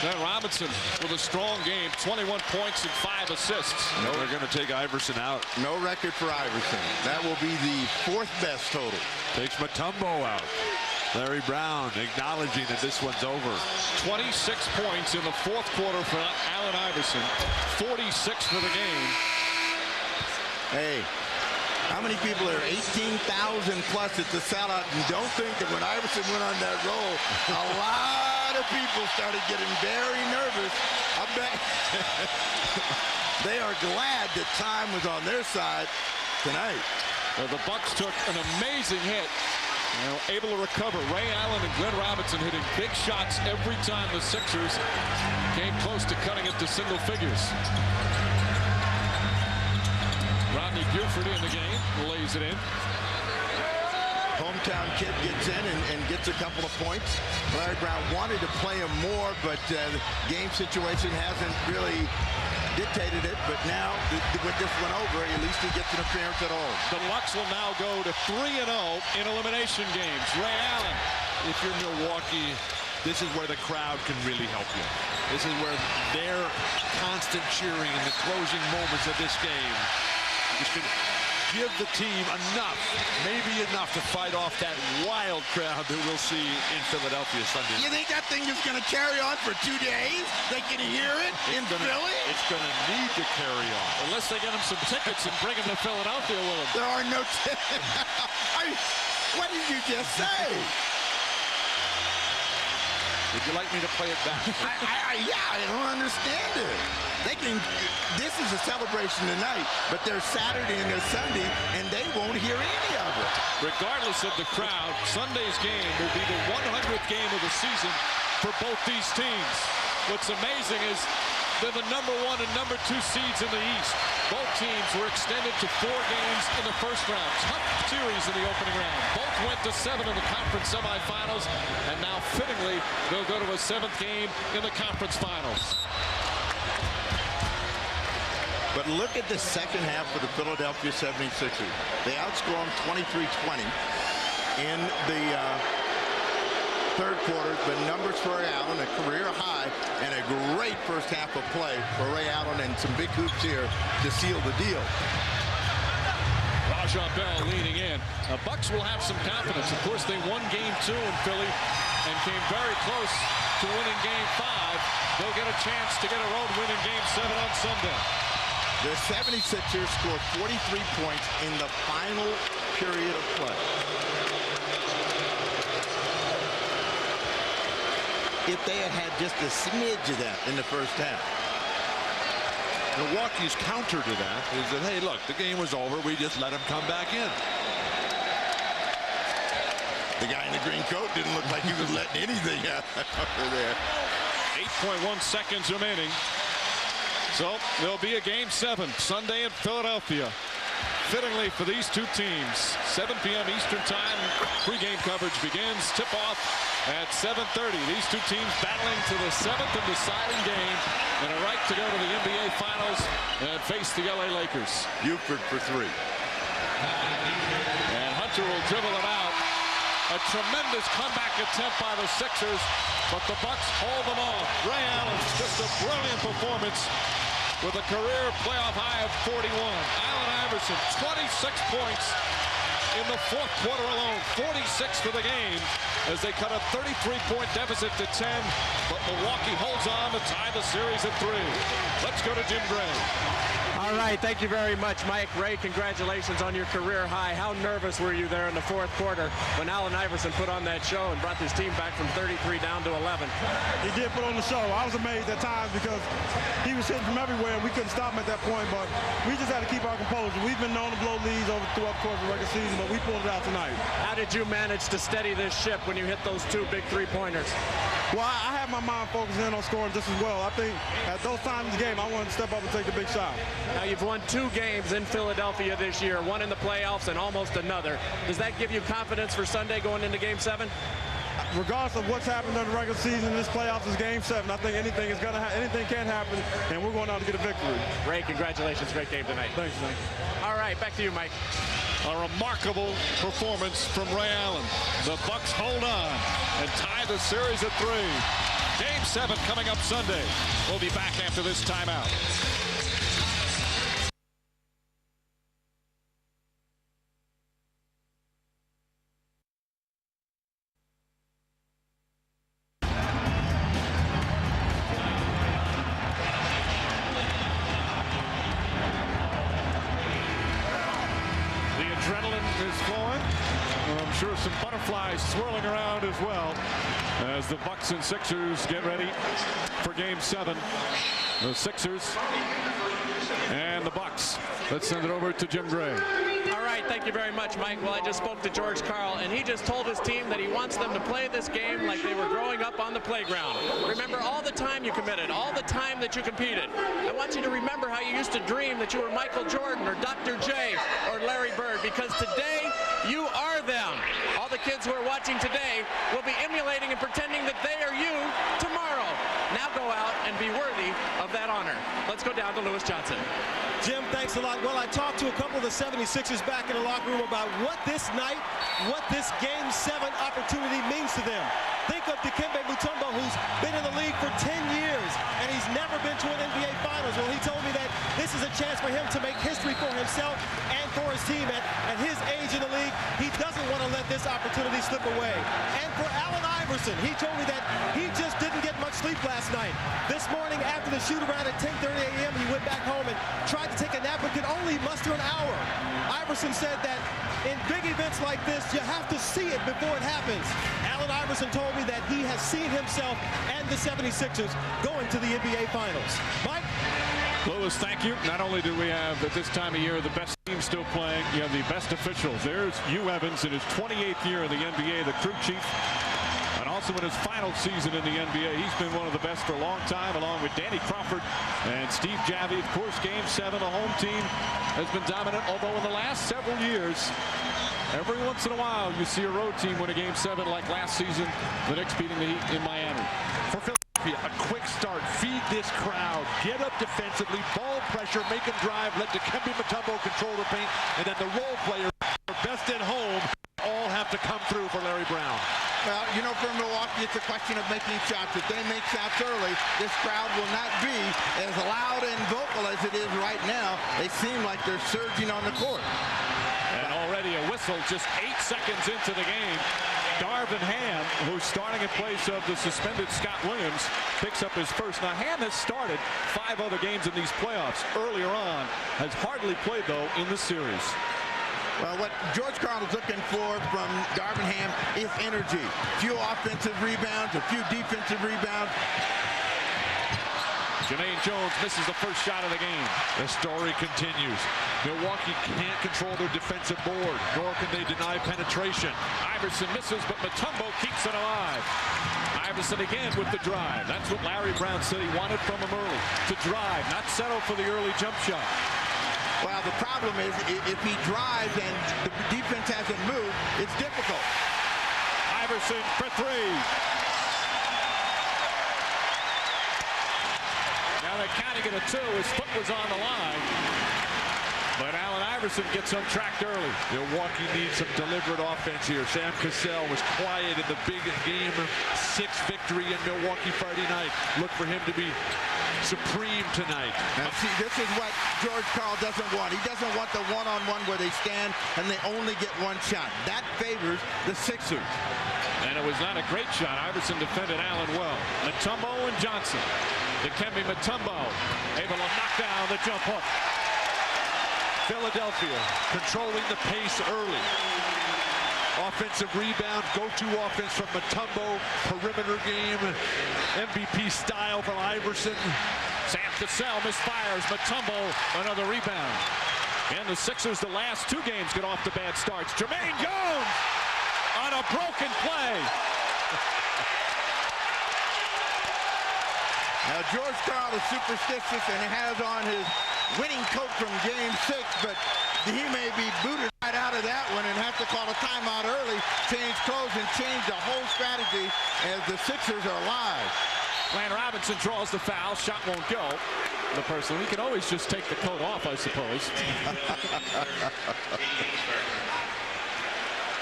Then Robinson with a strong game, 21 points and 5 assists. No, they're going to take Iverson out. No record for Iverson. That will be the 4th best total. Takes Mutombo out. Larry Brown acknowledging that this one's over. 26 points in the 4th quarter for Allen Iverson. 46 for the game. Hey, how many people are 18,000 plus at the sellout and don't think that when Iverson went on that roll, a lot of people started getting very nervous. I bet they are glad that time was on their side tonight. Well, the Bucks took an amazing hit able to recover. Ray Allen and Glenn Robinson hitting big shots every time the Sixers came close to cutting it to single figures. Rodney Buford in the game, lays it in. Hometown kid gets in and gets a couple of points. Larry Brown wanted to play him more, but the game situation hasn't really dictated it. But now, with this one over, at least he gets an appearance at all. The Bucks will now go to 3-0 in elimination games. Ray Allen. If you're Milwaukee, this is where the crowd can really help you. This is where their constant cheering in the closing moments of this game can give the team enough, maybe enough, to fight off that wild crowd that we'll see in Philadelphia Sunday. You think that thing is going to carry on for 2 days? They can hear it in Philly? It's going to need to carry on. Unless they get him some tickets and bring him to Philadelphia with him. There are no tickets. What did you just say? Would you like me to play it back? I don't understand it. This is a celebration tonight, but there's Saturday and there's Sunday, and they won't hear any of it. Regardless of the crowd, Sunday's game will be the 100th game of the season for both these teams. What's amazing is they're the #1 and #2 seeds in the East. Both teams were extended to 4 games in the first round. Tough series in the opening round. Both went to 7 in the conference semifinals, and now fittingly they'll go to a 7th game in the conference finals. But look at the second half for the Philadelphia 76ers. They outscore them 23-20 in the third quarter. The numbers for Ray Allen, a career high, and a great first half of play for Ray Allen, and some big hoops here to seal the deal. Raja Bell leaning in. The Bucks will have some confidence. Of course, they won Game 2 in Philly and came very close to winning Game 5. They'll get a chance to get a road win in Game 7 on Sunday. The 76ers scored 43 points in the final period of play. If they had had just a smidge of that in the first half. Milwaukee's counter to that is that, hey, look, the game was over. We just let them come back in. The guy in the green coat didn't look like he was letting anything out over there. 8.1 seconds remaining. So there'll be a Game 7 Sunday in Philadelphia. Fittingly for these two teams, 7 p.m. Eastern time, pregame coverage begins. Tip-off at 7:30. These two teams battling to the 7th and deciding game, and a right to go to the NBA Finals and face the LA Lakers. Buford for 3. And Hunter will dribble it out. A tremendous comeback attempt by the Sixers, but the Bucks hold them off. Ray Allen, just a brilliant performance with a career playoff high of 41. Allen Iverson, 26 points in the fourth quarter alone, 46 for the game as they cut a 33-point deficit to 10, but Milwaukee holds on to tie the series at 3. Let's go to Jim Gray. All right, thank you very much, Mike. Ray, congratulations on your career high. How nervous were you there in the fourth quarter when Allen Iverson put on that show and brought his team back from 33 down to 11? He did put on the show. I was amazed at times because he was hitting from everywhere and we couldn't stop him at that point, but we just had to keep our composure. We've been known to blow leads throughout the course of the regular season, but we pulled it out tonight. How did you manage to steady this ship when you hit those 2 big 3-pointers? Well, I had my mind focused in on scoring just as well. I think at those times in the game, I wanted to step up and take the big shot. Now, you've won 2 games in Philadelphia this year, one in the playoffs and almost another. Does that give you confidence for Sunday going into Game 7? Regardless of what's happened during the regular season, this playoffs is Game 7. I think anything can happen, and we're going out to get a victory. Ray, congratulations. Great game tonight. Thanks, man. All right, back to you, Mike. A remarkable performance from Ray Allen. The Bucks hold on and tie the series at 3. Game 7 coming up Sunday. We'll be back after this timeout. Some butterflies swirling around as well as the Bucks and Sixers get ready for Game 7. The Sixers and the Bucks. Let's send it over to Jim Gray. All right, Thank you very much, Mike. Well, I just spoke to George Karl, and he just told his team that he wants them to play this game like they were growing up on the playground. Remember all the time you committed, all the time that you competed. I want you to remember how you used to dream that you were Michael Jordan or Dr. J or Larry Bird, because today you are them. All the kids who are watching today will be emulating and pretending that they are you tomorrow. Now go out and be worthy of that honor. Let's go down to Lewis Johnson. Jim, thanks a lot. Well, I talked to a couple of the 76ers back in the locker room about what this night, what this Game 7 opportunity means to them. Think of Dikembe Mutombo, who's been in the league for 10 years, and he's never been to an NBA Finals. Well, he told me that this is a chance for him to make history for himself and for his team. At his age in the league, he doesn't want to let this opportunity slip away. And for Allen Iverson, he told me that he just didn't get much sleep last night. This morning, after the shoot-around at 10:30 a.m., he went back home and tried to take a nap but could only muster an hour. Iverson said that in big events like this, you have to see it before it happens. Allen Iverson told me that he has seen himself and the 76ers going to the NBA Finals. Mike? Lewis, thank you. Not only do we have, at this time of year, the best team still playing, you have the best officials. There's Hugh Evans in his 28th year in the NBA, the crew chief. And also in his final season in the NBA, he's been one of the best for a long time, along with Danny Crawford and Steve Javie. Of course, Game 7, the home team has been dominant, although in the last several years, every once in a while, you see a road team win a Game 7 like last season, the Knicks beating the Heat in Miami. For Philadelphia, a quick start, feed this crowd, get up defensively, ball pressure, make them drive, let Dikembe Mutombo control the paint, and then the role players are best at home all have to come through for Larry Brown. Well, you know, for Milwaukee, it's a question of making shots. If they make shots early, this crowd will not be as loud and vocal as it is right now. They seem like they're surging on the court. And already a whistle just 8 seconds into the game. Darvin Ham, who's starting in place of the suspended Scott Williams, picks up his first. Now, Ham has started 5 other games in these playoffs earlier on, has hardly played, though, in the series. Well, what George Karl is looking for from Darvin Ham is energy. A few offensive rebounds, a few defensive rebounds. Jermaine Jones misses the first shot of the game. The story continues. Milwaukee can't control their defensive board, nor can they deny penetration. Iverson misses, but Mutombo keeps it alive. Iverson again with the drive. That's what Larry Brown said he wanted from him early. To drive, not settle for the early jump shot. Well, the problem is if he drives and the defense hasn't moved, it's difficult. Iverson for 3. Now they're counting it a 2. His foot was on the line. But Allen Iverson gets untracked early. Milwaukee needs some deliberate offense here. Sam Cassell was quiet in the big Game 6 victory in Milwaukee Friday night. Look for him to be supreme tonight. Now, see, this is what George Karl doesn't want. He doesn't want the one-on-one where they stand and they only get one shot. That favors the Sixers. And it was not a great shot. Iverson defended Allen well. Mutombo and Johnson. Dikembe Mutombo able to knock down the jump hook. Philadelphia controlling the pace early. Offensive rebound, go-to offense from Mutombo, perimeter game, MVP style from Iverson. Sam Cassell misfires. Mutombo another rebound. And the Sixers, the last 2 games, get off to bad starts. Jermaine Jones on a broken play. Now, George Karl is superstitious and has on his winning coat from Game 6, but he may be booted right out of that one and have to call a timeout early, change clothes, and change the whole strategy as the Sixers are live. Glenn Robinson draws the foul. Shot won't go. The person, we can always just take the coat off, I suppose.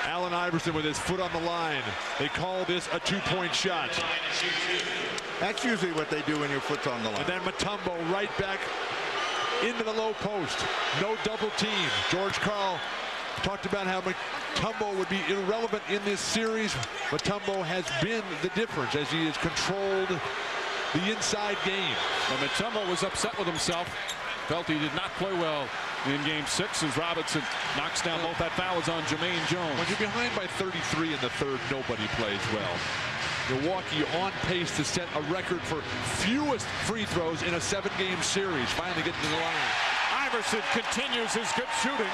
Allen Iverson with his foot on the line. They call this a 2-point shot. That's usually what they do when your foot's on the line. And then Mutombo right back into the low post. No double team. George Karl talked about how Mutombo would be irrelevant in this series. Mutombo has been the difference as he has controlled the inside game. Well, Mutombo was upset with himself. Felt he did not play well in Game 6 as Robinson knocks down both. That foul is on Jermaine Jones. When you're behind by 33 in the third, nobody plays well. Milwaukee on pace to set a record for fewest free throws in a 7-game series. Finally getting to the line. Iverson continues his good shooting.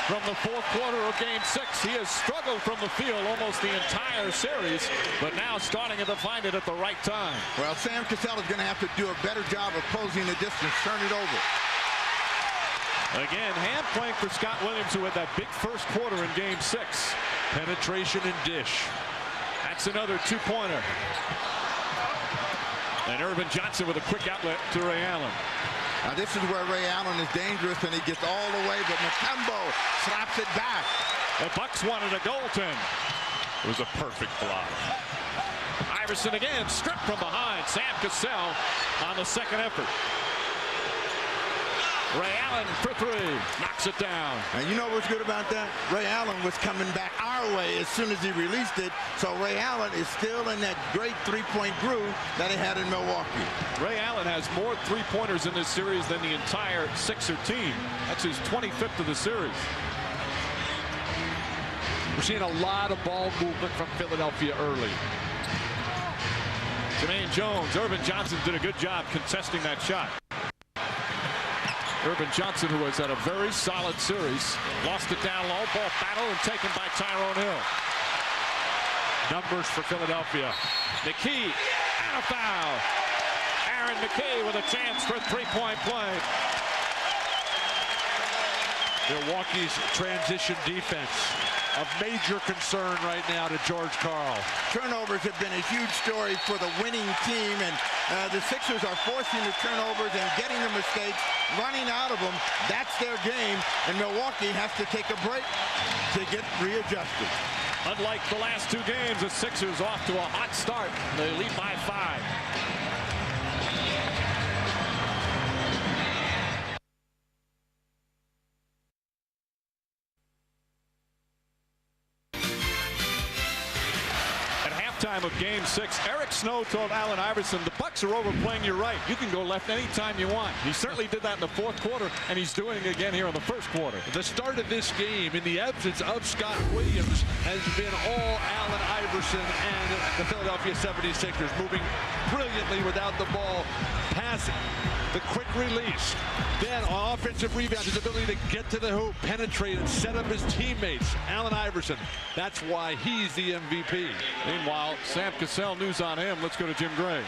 from the fourth quarter of Game 6. He has struggled from the field almost the entire series, but now starting to find it at the right time. Well, Sam Cassell is going to have to do a better job of closing the distance. Turn it over. Again, hand playing for Scott Williams, who had that big first quarter in Game 6. Penetration and dish. That's another two-pointer. And Irvin Johnson with a quick outlet to Ray Allen. Now this is where Ray Allen is dangerous, and he gets all the way, but Mutombo slaps it back. The Bucks wanted a goaltend. It was a perfect block. Iverson again, stripped from behind. Sam Cassell on the second effort. Ray Allen for three, knocks it down. And you know what's good about that? Ray Allen was coming back our way as soon as he released it. So Ray Allen is still in that great three-point groove that he had in Milwaukee. Ray Allen has more three-pointers in this series than the entire Sixer team. That's his 25th of the series. We're seeing a lot of ball movement from Philadelphia early. Jermaine Jones, Irvin Johnson did a good job contesting that shot. Irvin Johnson, who has had a very solid series, lost it down low, ball battle and taken by Tyrone Hill. Numbers for Philadelphia. McKee and a foul. Aaron McKee with a chance for three-point play. Milwaukee's transition defense, a major concern right now to George Karl. Turnovers have been a huge story for the winning team, and the Sixers are forcing the turnovers and getting the mistakes, running out of them. That's their game, and Milwaukee has to take a break to get readjusted. Unlike the last two games, the Sixers off to a hot start. They lead by 5. Time of Game 6, Eric Snow told Allen Iverson, the Bucks are overplaying you right. You can go left anytime you want. He certainly did that in the fourth quarter, and he's doing it again here in the first quarter. The start of this game, in the absence of Scott Williams, has been all Allen Iverson and the Philadelphia 76ers, moving brilliantly without the ball, passing, the quick release. Then on offensive rebound, his ability to get to the hoop, penetrate, and set up his teammates. Allen Iverson, that's why he's the MVP. Meanwhile, Sam Cassell, news on him. Let's go to Jim Gray.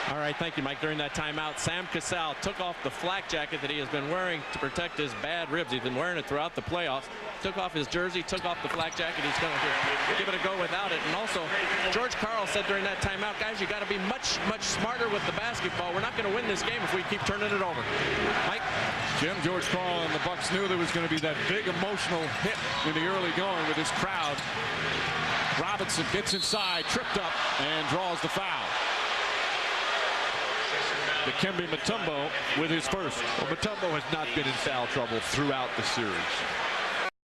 All right, thank you, Mike. During that timeout, Sam Cassell took off the flak jacket that he has been wearing to protect his bad ribs. He's been wearing it throughout the playoffs. Took off his jersey, took off the flak jacket. He's going to give it a go without it. And also, George Karl said during that timeout, guys, you got to be much, much smarter with the basketball. We're not going to win this game if we keep turning it over. Mike? Jim, George Karl and the Bucks knew there was going to be that big emotional hit in the early going with his crowd. Robinson gets inside, tripped up, and draws the foul. Dikembe Mutombo with his first. Well, Mutombo has not been in foul trouble throughout the series.